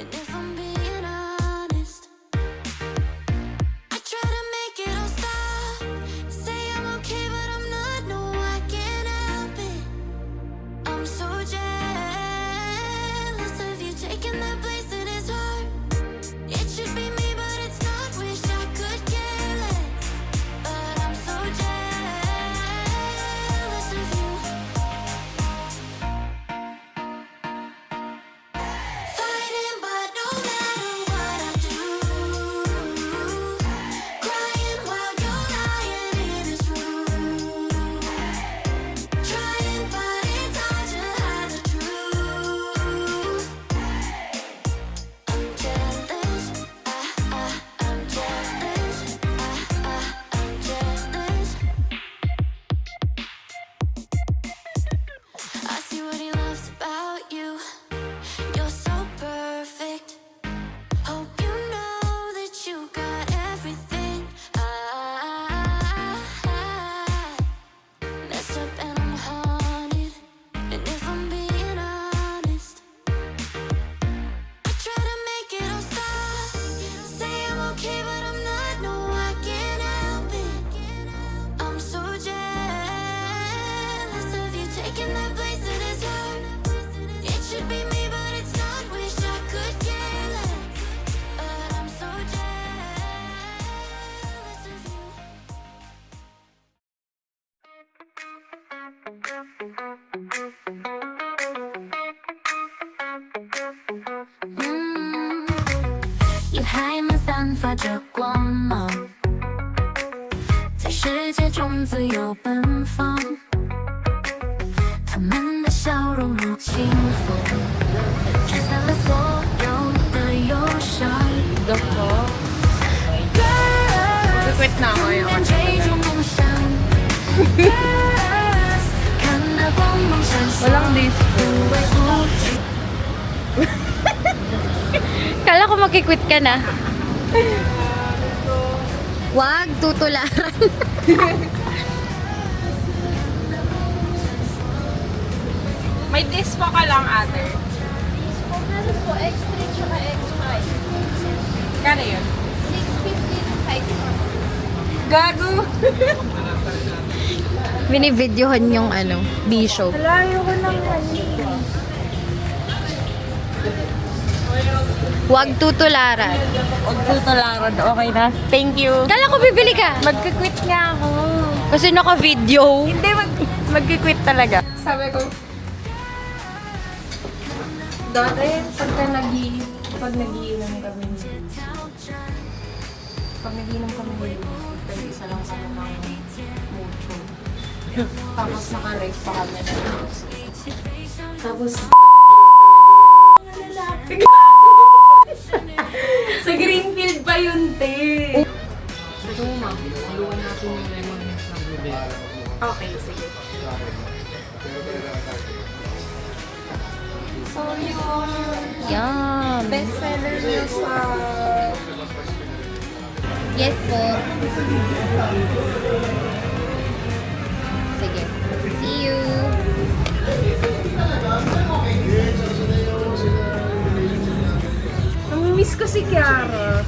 And if I'm being honest, I try to make it all stop. Say I'm okay, but I'm not. No, I can't help it. I'm so jealous of you taking that place that is hard. It should be me, but it's not. Wish I could care less, but I'm so jealous of you. Fighting, but no matter what I do, crying while you're lying in this room, trying, but it's hard to hide the truth. I'm jealous, I'm jealous, I'm jealous. I see what he loves about you. You're so perfect. Hope you know that you got everything. I messed up and I'm haunted. And if I'm being honest, I try to make it all stop. Say I'm okay, but I'm not. No, I can't help it. I'm so jealous of you taking that place that is hard. It should be me, but it's not. Wish I could care less, but I'm so jealous of you.遗还没散发着光芒，在世界中自由奔放。他们的笑容如清风，吹散了所有的忧伤。 Quit na ako yun. 追逐梦想。看那光芒闪烁， Walang disco. 无畏无惧。 Kala ko magkikwit ka na. Wag, tutularan. May dispo ka lang, ate. Meron po, X3 tsaka X5. Kano yun? 650 to 500. Gago! Binivideohan yung B-show. Layo ko naman. Wag tutularan. Huwag tutularan. Okay na. Thank you. Kala ko bibili ka. Magkikwit nga ako. Kasi naka-video. Hindi, magkikwit talaga. Sabi ko, dati, pag nagiinom kami, isa lang kami ng mucho. Tapos naka-rave pa kami na. Tapos, sa Greenfield pa yun, te. Ito mo, haluan natin yung lemon ng gabi. Okay, sige. So, yung Yum. bestseller niyo sa... Yes po. Sige. See you. Namimiss ko si Kiara.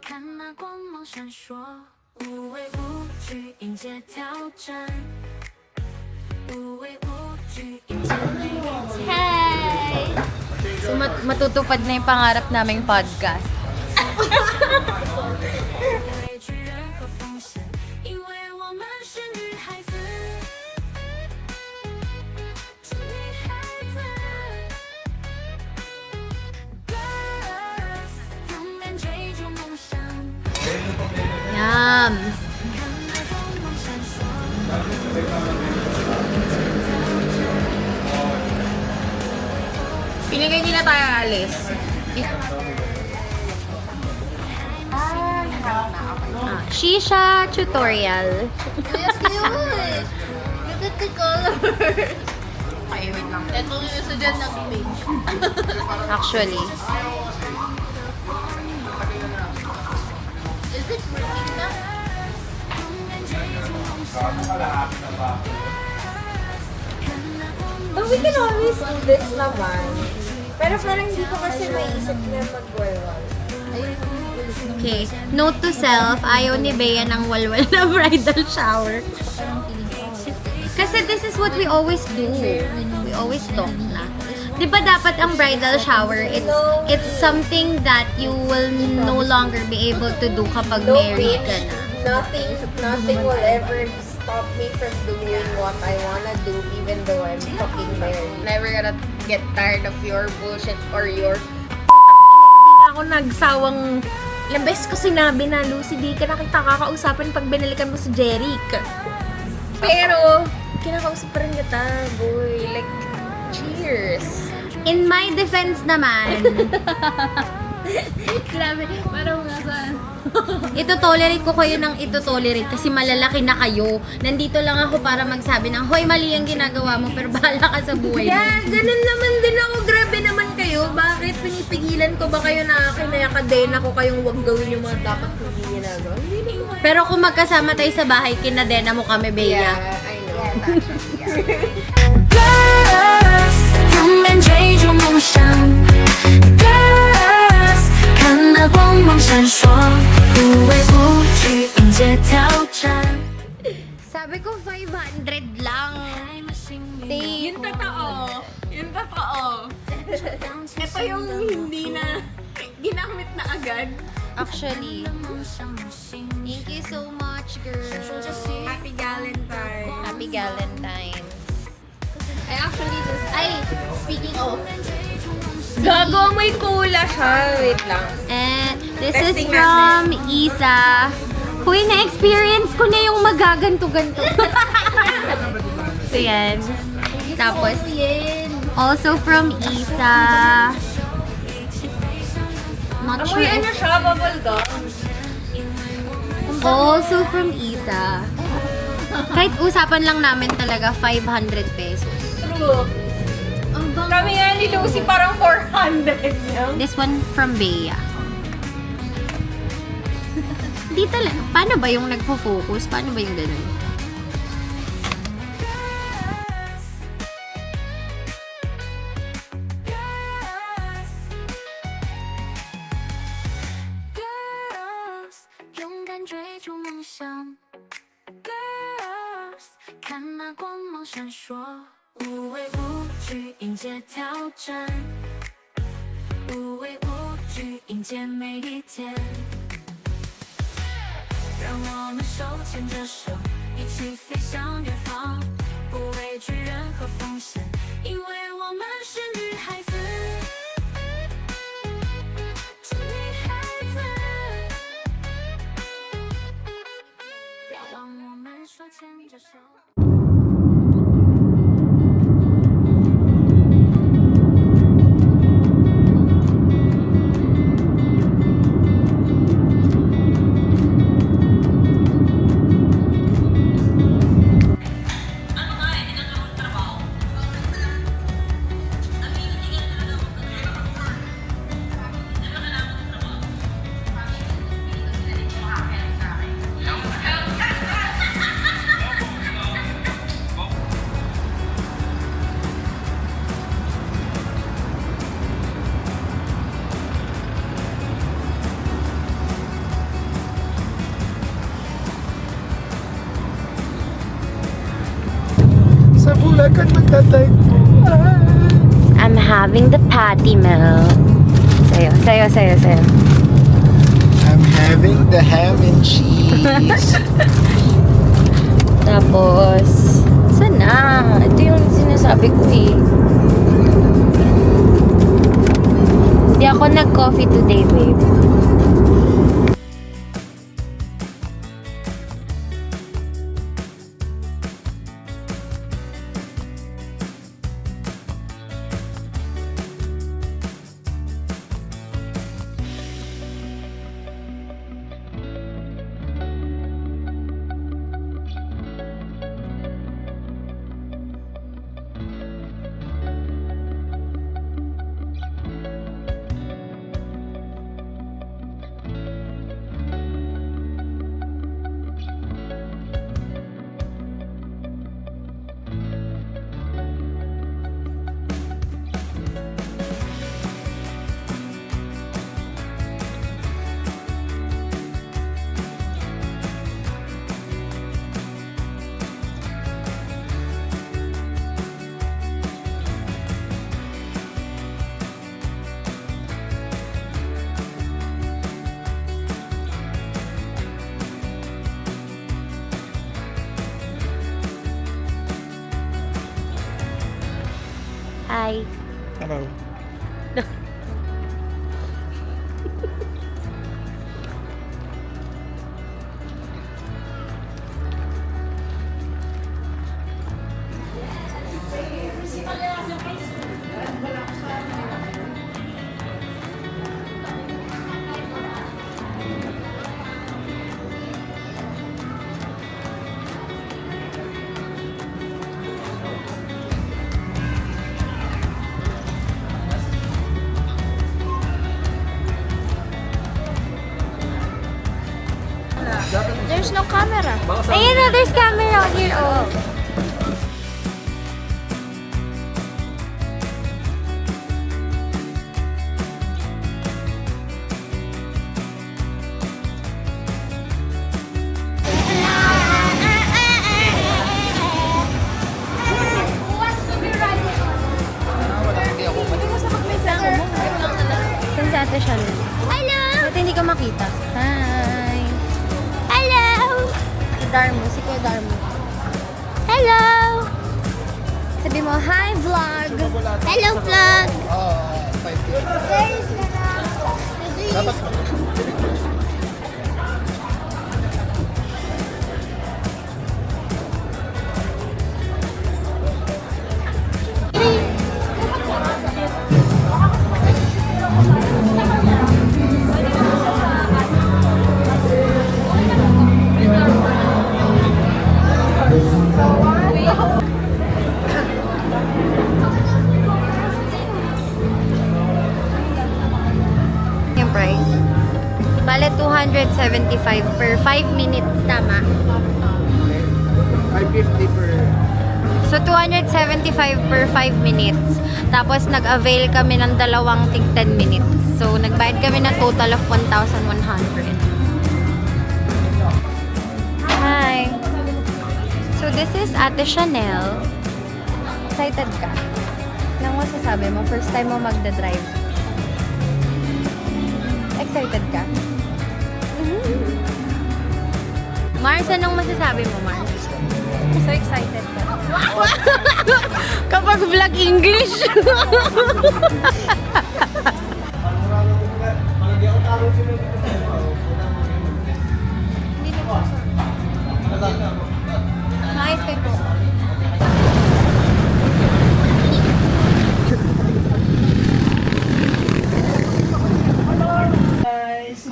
看那光芒闪烁，无畏无惧迎接挑战，无畏无惧迎接每一天。 Hi! So, matutupad na yung pangarap naming podcast. 畏惧任何风险，因为我们是女孩子，是女孩子。Girls， 勇敢追逐梦想， Yum! 看那光芒闪烁。 Piling hindi na tayo alis. Shisha tutorial. Yes, cute! Look at the color! Okay, wait lang. Ito yung isa dyan nag-image. Actually. Is it working na? But we can always do this naman. Pero parang hindi ko kasi maiisip na mag-walwal. Okay. Note to self, ayaw ni Bea ng walwal na bridal shower. Kasi this is what we always do. We always talk na. Di ba dapat ang bridal shower, it's something that you will no longer be able to do kapag No, married bitch. ka na. Nothing will ever stop me from doing what I wanna do even though I'm fucking married. Never gonna get tired of your bullshit or your hindi na ako nagsawang ilang beses ko sinabi na, Lucy, di ka na kita kakausapin pag binalikan mo si Jeric. Pero, kinakausap pa rin kita, boy. Like, cheers. In my defense naman, Grabe, parang nasa... ito-tolerate ko kayo ng ito-tolerate kasi malalaki na kayo. Nandito lang ako para magsabi ng, hoy, mali ang ginagawa mo, pero bahala ka sa buhay mo. Yeah, ganun naman din ako. Grabe naman kayo. Bakit pinipigilan ko ba kayo na kinayakadena ko kayong wag gawin yung mga dapat hindi ginagawa? Hindi naman. Pero kung magkasama tayo sa bahay, kinadena mo kami, Bea. I know. 勇敢追逐梦想 Girls 看那光芒闪烁无畏无惧迎接挑战 Sabi ko 500 lang. Yun totoo. Yun totoo. Ito yung hindi na ginamit na agad. Actually, thank you so much, girl. Happy Valentine. Happy Valentine's. I actually just... Ay, speaking of... Gago, may cola siya. Wait lang. And this Testing is from Isa. Huy, na-experience ko na yung magaganto-ganto. So, yan. Tapos, also from Isa. Not sure Amoy ano if- siya, bubble gum. Also from Isa. Kahit usapan lang namin talaga 500 pesos. True. Kami nga ni Lucy parang 400 lang. This one from Bea. Di talaga. Paano ba yung nagfo-focus? Paano ba yung ganun? Girls 勇敢追逐梦想 Girls 看那光芒闪烁无畏无惧迎接挑战无畏无惧迎接每一天让我们手牵着手一起飞向远方不畏惧任何风险因为我们是女孩子是女孩子让我们手牵着手Sa Bulacan magtatay. I'm having the patty milk. Sayo. I'm having the ham and cheese. Tapos, sana. Ito yung sinasabi ko eh. Hindi ako nag-coffee today, babe. Hi. Hello. There's no camera. Ayun na, there's camera here. Oh. Saan si Ate Shannon? Hello! Ba't hindi ka makita? Hi! Hello! Si Darmo, si Kuya Darmo. Hello! Sabi mo, hi vlog! Hello vlog! Yung price. Bale, 275 per 5 minutes, tama? 550 per... So, 275 per 5 minutes. Tapos, nag-avail kami ng dalawang tig 10 minutes. So, nagbayad kami ng total of 1,100. Hi! So, this is Ate Chanel. Excited ka? Anong masasabi mo? First time mo magda-drive. Excited ka? Mars, anong masasabi mo, Mars? So excited ka. Kapag vlog English. Nice kayo po.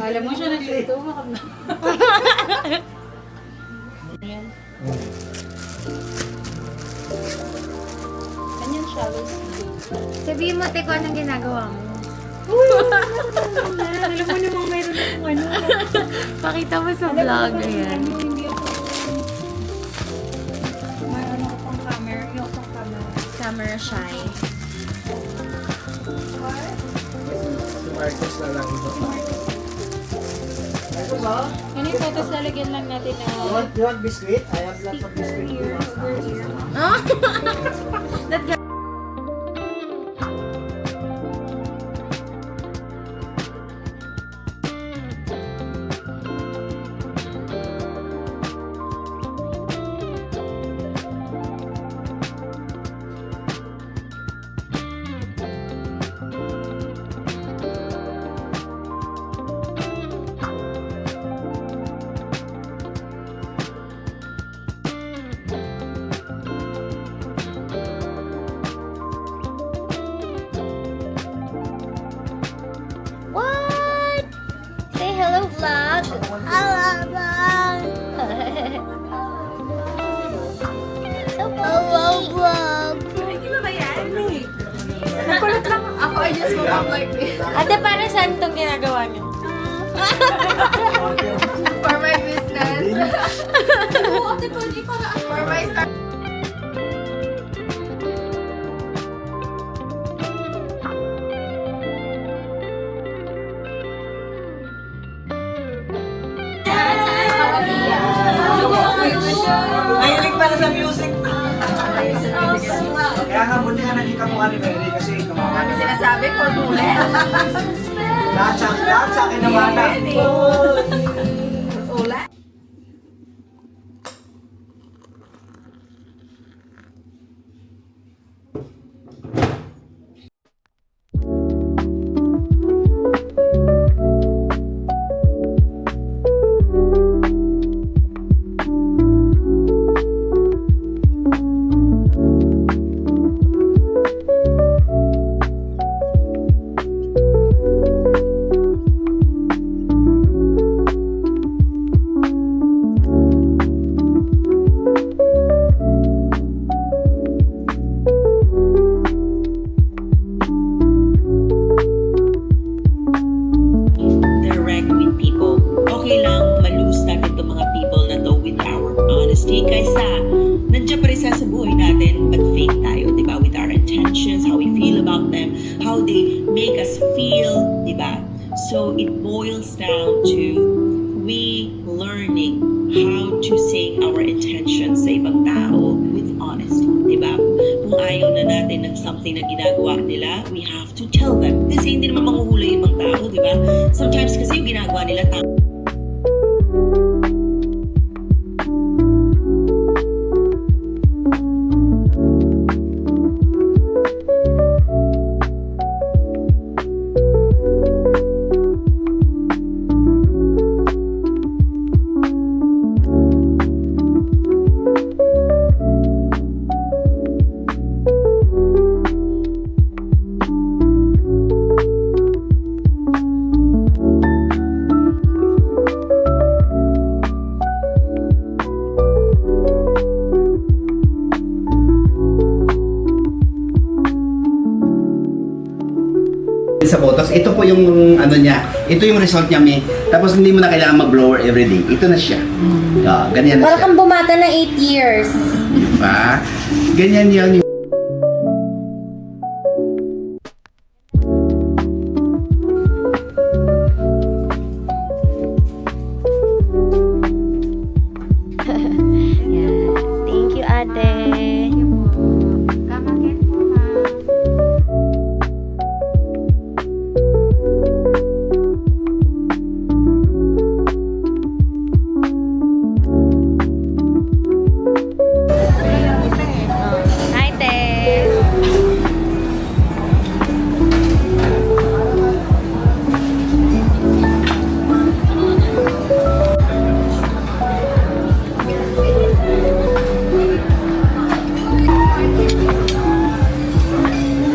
Alam mo siya nagluto, Ganyan siya, Sabihin mo, Teko, anong ginagawa mo? alam mo namang mayroon akong ano. Pakita mo sa vlog. Ayan. Hindi ako. Mayroon ako pang camera. Yung pang camera. Camera shy. Si Marcos na lang ito. Ano yung photos lalagyan lang natin na You want biscuit? I have lots of biscuit. here, over here. That guy. What? Say hello, vlog. Hello, vlog. Hello, vlog. I just woke up like this. Ate, para saan itong ginagawa niyo? For my business. For my start. Mahilig pala sa music. Kaya nga, buti nga naging kamukha ni Mary kasi kamukha. Ano sinasabi? Formula. Lahat sa akin naman na. Ula. how they make us feel, di ba? So it boils down to we learning how to say our intentions sa ibang tao with honesty, di ba? Kung ayaw na natin ng something na ginagawa nila, we have to tell them. Kasi hindi naman manghuhuli yung ibang tao, di ba? Sometimes kasi yung ginagawa nila tama. Sa Botox, ito po yung ano niya, ito yung result niya, may. Tapos hindi mo na kailangan mag-blower everyday. Ito na siya. Ganyan na Para siya. kang bumata ng 8 years. Diba? Ganyan yan yung Thank you, ate. Hi, te.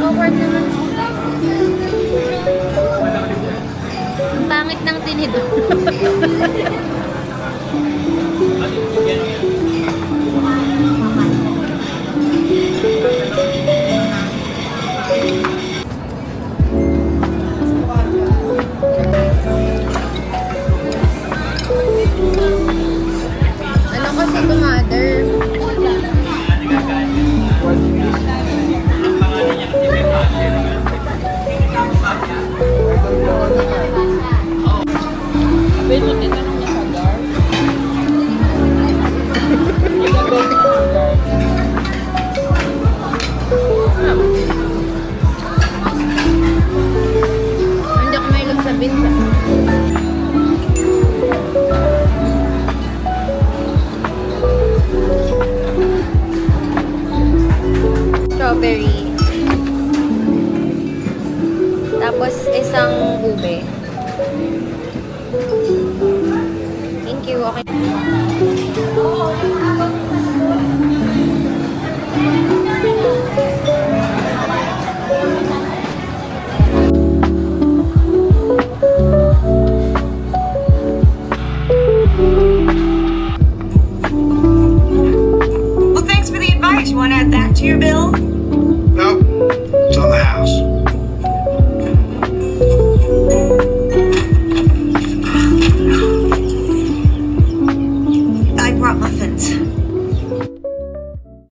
Awkward naman. Ang pangit ng tinidor. Ano kasi ito, mother? Hindi ako mahilig sa pizza. Strawberry. Tapos isang ube. Thank you. Okay. Well, thanks for the advice. You want to add that to your bill? Nope, it's on the house.